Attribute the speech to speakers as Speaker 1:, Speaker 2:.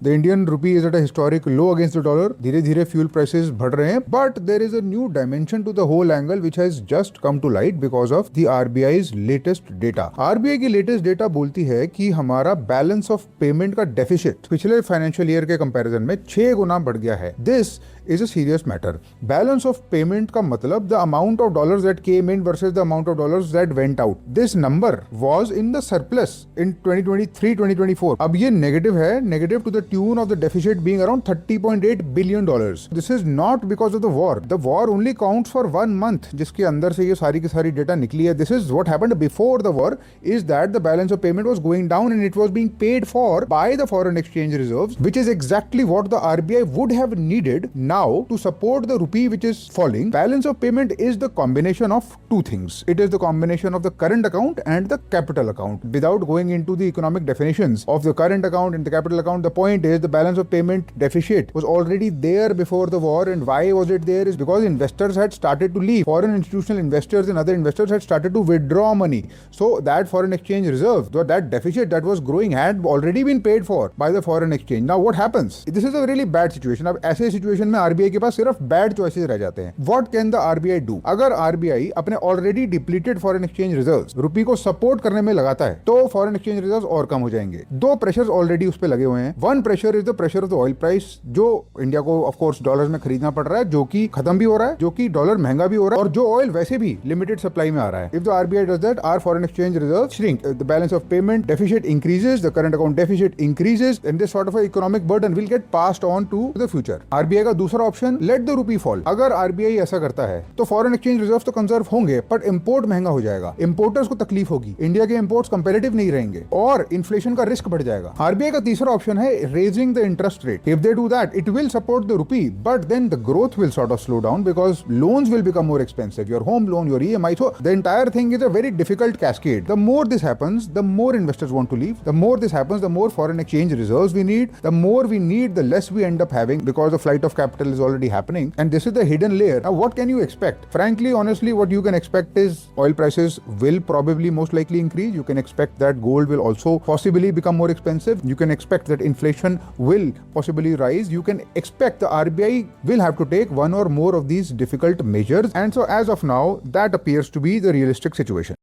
Speaker 1: The Indian rupee is at a historic low against the dollar. धीरे धीरे fuel prices बढ़ रहे हैं, but there is a new dimension to the whole angle which has just come to light because of the RBI's latest data. RBI की latest data बोलती है कि हमारा balance of payment का deficit पिछले financial year के comparison में 6 गुना बढ़ गया है. This is a serious matter. Balance of payment का मतलब the amount of dollars that came in versus the amount of dollars that went out. This number was in the surplus in 2023-2024. अब ये negative है, negative to the tune of the deficit being around $30.8 billion. This is not because of the war. The war only counts for 1 month, जिसके अंदर से ये सारी की सारी data निकली है. This is what happened before the war, is that the balance of payment was going down and it was being paid for by the foreign exchange reserves, which is exactly what the RBI would have needed now to support the rupee which is falling. Balance of payment is the combination of two things. It is the combination of the current account and the capital account. Without going into the economic definitions of the current account and the capital account, the point is the balance of payment deficit was already there before the war. And why was it there? Is because investors had started to leave. Foreign institutional investors and other investors had started to withdraw money. So that foreign exchange reserve, that deficit that was growing had already been paid for by the foreign exchange. Now what happens? This is a really bad situation. अब ऐसे situation में RBI के पास सिर्फ bad choices रह जाते हैं. What can the RBI do? अगर RBI अपने already depleted foreign exchange reserves रुपये को support करने में लगाता है तो foreign exchange reserves और कम हो जाएंगे. दो pressures already उस पे लगे हुए हैं. One pressure is the pressure of the oil price, जो इंडिया को of course डॉलर्स में खरीदना पड़ रहा है, जो कि खत्म भी हो रहा है, जो कि डॉलर महंगा भी हो रहा है और जो ऑयल वैसे भी लिमिटेड सप्लाई में आ रहा है. If the RBI does that, our foreign exchange reserves shrink, the balance of payment deficit increases, the current account deficit increases, and this sort of a economic burden will get passed on to the future. RBI का दूसरा option, let the rupee fall. अगर RBI ऐसा करता है तो foreign exchange reserves तो conserve होंगे, but import महंगा हो जाएगा, importers को तकलीफ होगी, इंडिया के imports competitive नहीं रहेंगे और inflation का रिस्क बढ़ जाएगा. RBI का तीसरा ऑप्शन है raising the interest rate. If they do that, it will support the rupee, but then the growth will sort of slow down because loans will become more expensive. Your home loan, your EMI. So the entire thing is a very difficult cascade. The more this happens, the more investors want to leave. The more this happens, the more foreign exchange reserves we need. The more we need, the less we end up having because the flight of capital is already happening. And this is the hidden layer. Now, what can you expect? Frankly, honestly, what you can expect is oil prices will probably most likely increase. You can expect that gold will also possibly become more expensive. You can expect that inflation will possibly rise. You can expect the RBI will have to take one or more of these difficult measures. And so as of now, that appears to be the realistic situation.